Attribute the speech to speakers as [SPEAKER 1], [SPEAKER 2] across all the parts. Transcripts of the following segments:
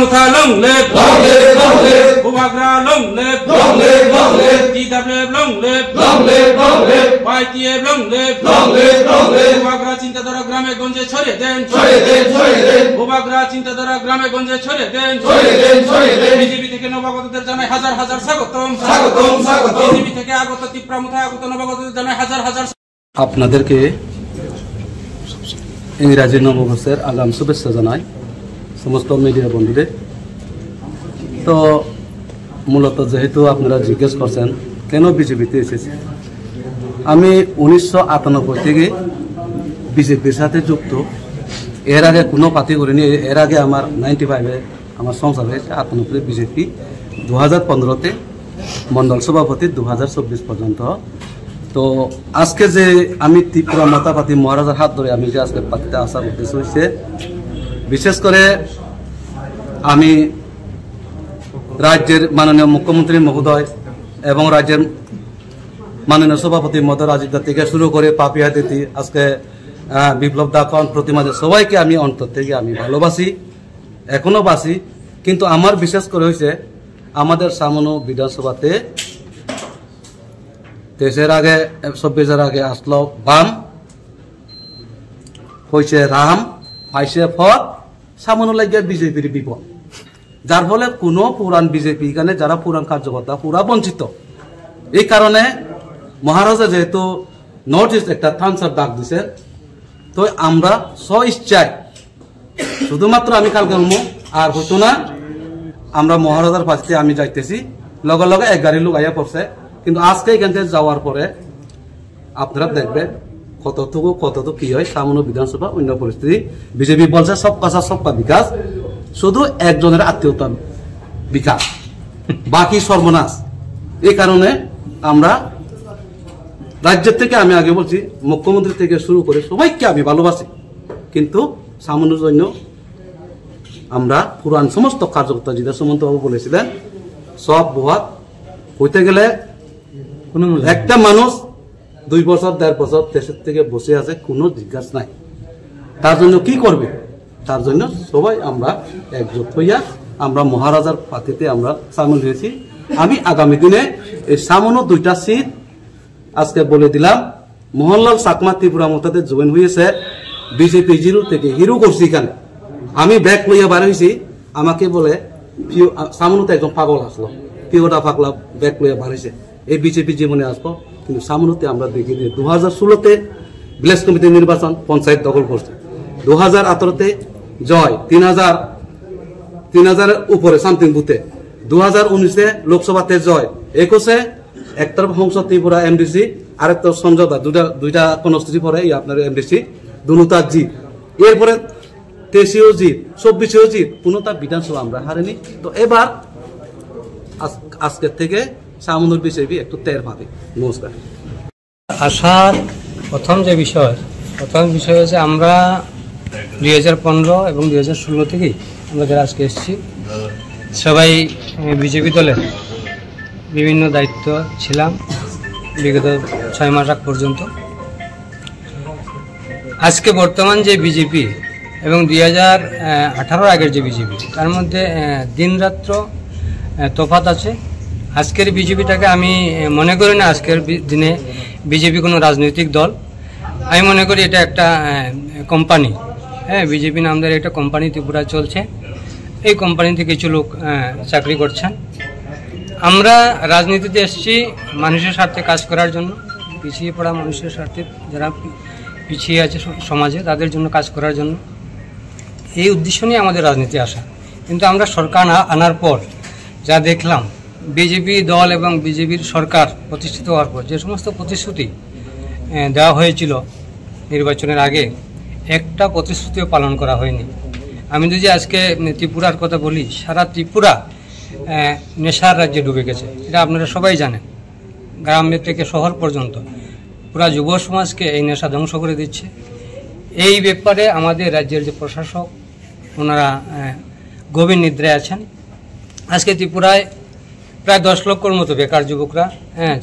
[SPEAKER 1] Tipramuta long live, long live, long live. Bubagra long live, long live, long live. DWF long live, long live, long live. YTF long live, long live, long live. Bubagra চিন্তাধারা গ্রামে গঞ্জে ছড়িয়ে দেন, ছড়িয়ে দেন, ছড়িয়ে দেন। বুবাগ্রা চিন্তাধারা গ্রামে গঞ্জে ছড়িয়ে দেন, ছড়িয়ে দেন, ছড়িয়ে দেন। বিজেপি থেকে নবাগতদের জানাই হাজার হাজার স্বাগতম, স্বাগতম, স্বাগতম। বিজেপি থেকে আগত তিপ্রামুথায় আগত নবাগতদের জানাই হাজার হাজার।
[SPEAKER 2] আপনাদেরকে ইংরাজি নববর্ষের আগাম শুভেচ্ছা জানাই সমস্ত মিডিয়া বন্ধুদের। তো মূলত যেহেতু আপনারা জিজ্ঞেস করছেন কেন বিজেপিতে এসেছে, আমি 1998 থেকে বিজেপির সাথে যুক্ত। এর আগে কোনো পার্টি করিনি। এর আগে আমার 95-এ আমার সংসার হয়েছে, 98-এ বিজেপি, 2015-তে মন্ডল সভাপতি, 2024 পর্যন্ত। তো আজকে যে আমি ত্রিপুরা মাতা পাতি মহারাজার হাত ধরে আমি যে আজকে পাতিতে আসার উদ্দেশ্য হয়েছে, বিশেষ করে আমি রাজ্যের মাননীয় মুখ্যমন্ত্রী মহোদয় এবং রাজ্যের মাননীয় সভাপতি মহোদয় রাজীব দা থেকে শুরু করে পাপিয়া দিদি, আজকে বিপ্লব দা, প্রতিমাদের সবাইকে আমি অন্তর থেকে আমি ভালোবাসি, এখনো বাসি। কিন্তু আমার বিশেষ করে হয়েছে আমাদের সামনে বিধানসভাতে 23-এর আগে 24-এর আগে আসলো বাম, হয়েছে রাম, পাইছে ফল, সামনে লাগে বিজেপির বিপদ। যার ফলে কোনো পুরান বিজেপি এখানে যারা পুরান কার্যকর্তা পুরা বঞ্চিত। এই কারণে মহারাজা যেহেতু নর্থ ইস্ট একটা থামসার ডাক দিছে, তো আমরা স্ব-ইচ্ছায় শুধুমাত্র আমি কালকে আর হতো না, আমরা মহারাজার পাশে আমি যাইতেছি, লগে লগে 1 গাড়ি লোক আইয়া পড়ছে। কিন্তু আজকে এখান থেকে যাওয়ার পরে আপনারা দেখবেন কতটুকু কি হয় সামান্য বিধানসভা অন্য পরিস্থিতি। বিজেপি বলছে সব কাজা সবকা বিকাশ, শুধু একজনের আত্মীয়তা বিকাশ, বাকি সর্বনাশ। এই কারণে আমরা রাজ্যের থেকে, আমি আগে বলছি মুখ্যমন্ত্রী থেকে শুরু করে সবাইকে আমি ভালোবাসি, কিন্তু সামান্যর জন্য আমরা পুরান সমস্ত কার্যকর্তা যেটা সুমন্তবাবু বলেছিলেন সব বহাত হইতে গেলে একটা মানুষ 2 বছর 1.5 বছর দেশের থেকে বসে আছে, কোনো জিজ্ঞাসা নাই। তার জন্য কি করবে, তার জন্য সবাই আমরা একজোট হইয়া আমরা মহারাজার পাতিতে আমরা সামিল হয়েছি। আমি আগামী দিনে এই সামান্য 2টা সিট আজকে বলে দিলাম। মোহনলাল চাকমা ত্রিপুরা মতাতে জয়েন হয়েছে বিজেপি 0 থেকে হিরো করছি। এখানে আমি ব্যাগ লইয়া বার হয়েছি, আমাকে বলে সামনে একজন পাগল আসলো, পিওটা পাগলা ব্যাগ লইয়া বার হয়েছে, এই বিজেপি জীবনে আসবো। কিন্তু সামনেতে আমরা দেখি যে 2016-তে ভিলেজ কমিটি নির্বাচন পঞ্চায়েত দখল করছে, 2018-তে জয় 3000-এর উপরে সামথিং বুথে, 2019-এ লোকসভাতে জয়, 21-এ একটা সংসদ ত্রিপুরা এমডিসি, আরেকটা সমঝোতা, দুইটা কনস্টিটিউশন পরে আপনার এমডিসি, দুটা জিত। এরপরে 23-এও জিত, 24-এও জিত, কোনোটা বিধানসভা আমরা হারিনি। তো এবার আজকের থেকে সামনের বিজেপি একটু টের পাবে। নমস্কার।
[SPEAKER 3] আসার প্রথম বিষয় হচ্ছে আমরা 2015 এবং 2016 থেকেই আমরা যারা আজকে এসেছি সবাই বিজেপি দলের বিভিন্ন দায়িত্ব ছিলাম বিগত 6 মাস আগ পর্যন্ত। আজকে বর্তমান যে বিজেপি এবং 2018 আগের যে বিজেপি, তার মধ্যে দিনরাত্র তফাৎ আছে। আজকের বিজেপিটাকে আমি মনে করি না আজকের দিনে বিজেপি কোনো রাজনৈতিক দল। আমি মনে করি এটা একটা কোম্পানি। হ্যাঁ, বিজেপি নামদার একটা কোম্পানি ত্রিপুরা চলছে। এই কোম্পানিতে কিছু লোক চাকরি করছেন। আমরা রাজনীতিতে এসেছি মানুষের স্বার্থে কাজ করার জন্য, পিছিয়ে পড়া মানুষের স্বার্থে, যারা পিছিয়ে আছে সমাজে তাদের জন্য কাজ করার জন্য। এই উদ্দেশ্য নিয়ে আমাদের রাজনীতি আসা। কিন্তু আমরা সরকার আনার পর যা দেখলাম, বিজেপি দল এবং বিজেপির সরকার প্রতিষ্ঠিত হওয়ার পর যে সমস্ত প্রতিশ্রুতি দেওয়া হয়েছিল নির্বাচনের আগে, একটা প্রতিশ্রুতিও পালন করা হয়নি। আমি যদি আজকে ত্রিপুরার কথা বলি, সারা ত্রিপুরা নেশার রাজ্যে ডুবে গেছে, এটা আপনারা সবাই জানেন। গ্রামে থেকে শহর পর্যন্ত পুরা যুব সমাজকে এই নেশা ধ্বংস করে দিচ্ছে। এই ব্যাপারে আমাদের রাজ্যের যে প্রশাসক, ওনারা গভীর নিদ্রায় আছেন। আজকে ত্রিপুরায় প্রায় 10 লক্ষর মতো বেকার যুবকরা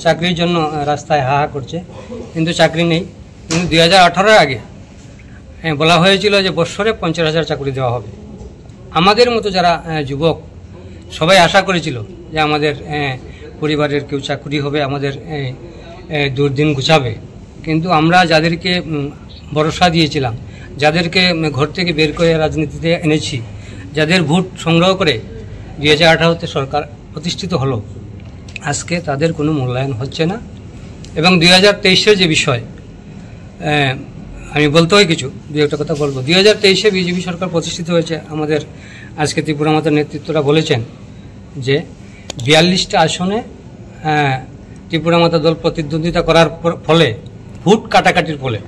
[SPEAKER 3] চাকরির জন্য রাস্তায় হাহা করছে, কিন্তু চাকরি নেই। কিন্তু 2018-এর আগে বলা হয়েছিল যে বৎসরে 50,000 চাকরি দেওয়া হবে। আমাদের মতো যারা যুবক সবাই আশা করেছিল যে আমাদের পরিবারের কেউ চাকরি হবে, আমাদের দুর্দিন ঘুচাবে, কিন্তু আমরা যাদেরকে ভরসা দিয়েছিলাম, যাদেরকে ঘর থেকে বের করে রাজনীতিতে এনেছি, যাদের ভোট সংগ্রহ করে 2018-তে সরকার প্রতিষ্ঠিত হলো, আজকে তাদের কোনো মূল্যায়ন হচ্ছে না। এবং 2023-এর যে বিষয় আমি বলতে হয় কিছু, দু একটা কথা বলবো। 2023-এ বিজেপি সরকার প্রতিষ্ঠিত হয়েছে। আমাদের আজকে ত্রিপুরা মাতার নেতৃত্বরা বলেছেন যে 42টা আসনে ত্রিপুরা মাতা দল প্রতিদ্বন্দ্বিতা করার ফলে, ভোট কাটাকাটির ফলে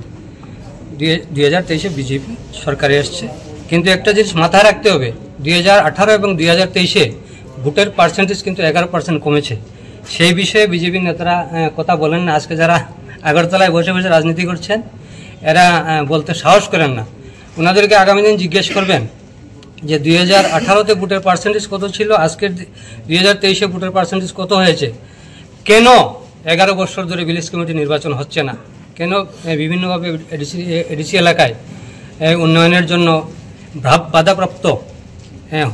[SPEAKER 3] 2023-এ বিজেপি সরকারে এসছে। কিন্তু একটা জিনিস মাথায় রাখতে হবে, 2018 এবং 2023-এ ভোটের পার্সেন্টেজ কিন্তু 11% কমেছে। সেই বিষয়ে বিজেপির নেতারা কথা বলেন না। আজকে যারা আগরতলায় বসে বসে রাজনীতি করছেন, এরা বলতে সাহস করেন না। ওনাদেরকে আগামী দিন জিজ্ঞেস করবেন যে 2018-তে ভোটের পার্সেন্টেজ কত ছিল, আজকের 2023-এ ভোটের পার্সেন্টেজ কত হয়েছে, কেন 11 বছর ধরে ভিলেজ কমিটি নির্বাচন হচ্ছে না, কেন বিভিন্নভাবে এডিসি এলাকায় উন্নয়নের জন্য বাধাপ্রাপ্ত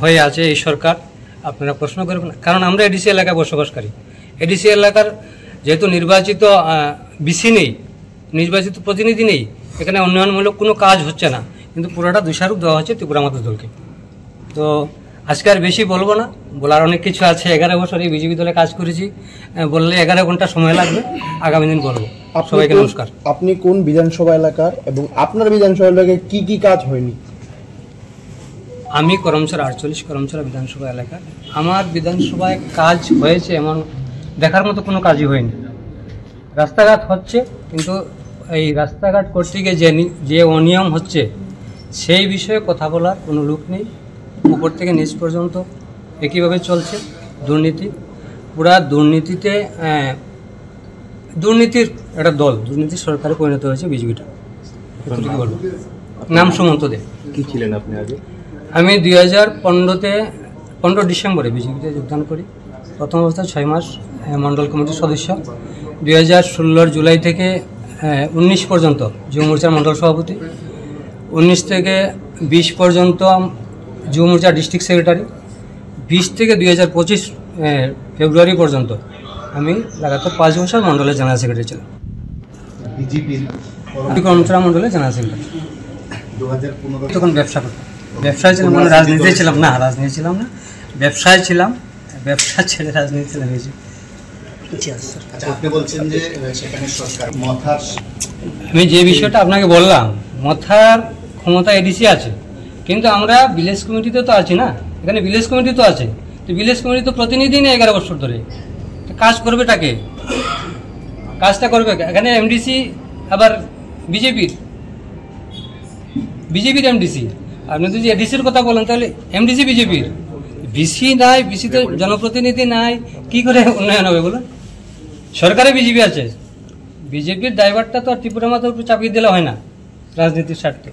[SPEAKER 3] হয়ে আছে এই সরকার। আপনারা প্রশ্ন করবেন, কারণ আমরা এডিসি এলাকায় বসবাসকারী। এডিসি এলাকার যেহেতু নির্বাচিত বিসি নেই, নির্বাচিত প্রতিনিধি নেই, এখানে উন্নয়নমূলক কোনো কাজ হচ্ছে না, কিন্তু পুরোটা দোষারোপ দেওয়া হচ্ছে ত্রিপুরা মাতা দলকে। তো আজকে আর বেশি বলবো না, বলার অনেক কিছু আছে। 11 বছর এই বিজেপি দলে কাজ করেছি, বললে 11 ঘন্টা সময় লাগবে, আগামী দিন বলবো। সবাইকে নমস্কার।
[SPEAKER 4] আপনি কোন বিধানসভা এলাকার এবং আপনার বিধানসভা এলাকায় কি কি কাজ হয়নি?
[SPEAKER 3] আমি করমচর 48 করমচর বিধানসভা এলাকার। আমার বিধানসভায় কাজ হয়েছে এমন দেখার মতো কোনো কাজই হয়নি। রাস্তাঘাট হচ্ছে, কিন্তু এই রাস্তাঘাট করতে গিয়ে যে অনিয়ম হচ্ছে সেই বিষয়ে কথা বলার কোনো লোক নেই। উপর থেকে নিচ পর্যন্ত একইভাবে চলছে দুর্নীতি। পুরা দুর্নীতিতে দুর্নীতির একটা দল, দুর্নীতির সরকারে পরিণত হয়েছে বিজেপিটা। কি বলবো? নাম সুমন্ত দে।
[SPEAKER 4] কি ছিলেন আপনি আগে?
[SPEAKER 3] আমি 15 ডিসেম্বরে বিজেপিতে যোগদান করি। প্রথম অবস্থায় 6 মাস মণ্ডল কমিটির সদস্য। 2016 জুলাই থেকে 19 পর্যন্ত যুব মোর্চার মণ্ডল সভাপতি। 19 থেকে 20 পর্যন্ত যুব মোর্চার ডিস্ট্রিক্ট সেক্রেটারি। 20 থেকে 2025 ফেব্রুয়ারি পর্যন্ত আমি লাগাতার 5 বছর মণ্ডলের জেনারেল সেক্রেটারি ছিলাম। কর্মচারী মণ্ডলের জেনারেল সেক্রেটারি। 2015 তখন ব্যবসা করতাম। ব্যবসায় ছিলাম, মানে রাজনীতি ছিলাম না, রাজনীতি ছিলাম না, ব্যবসায় ছিলাম। ব্যবসা ছেড়ে রাজনীতি ছিলাম। আমি যে বিষয়টা আপনাকে বললাম, মথার ক্ষমতা এডিসি আছে, কিন্তু আমরা ভিলেজ কমিটিতে তো আছি না, এখানে ভিলেজ কমিটি তো আছে। তো ভিলেজ কমিটি তো প্রতিনিধি নেই 11 বছর ধরে। কাজ করবে টাকে, কাজটা করবে এখানে এমডিসি আবার বিজেপির এমডিসি। আপনি যদি এডিসির কথা বলেন তাহলে এমডিসি বিজেপির, বিসি নাই, বিসিতে জনপ্রতিনিধি নাই, কি করে উন্নয়ন হবে বলুন? সরকারে বিজেপি আছে, বিজেপির ড্রাইভারটা তো আর ত্রিপুরা মাতার উপর চাপিয়ে দিলে হয় না রাজনীতির স্বার্থে।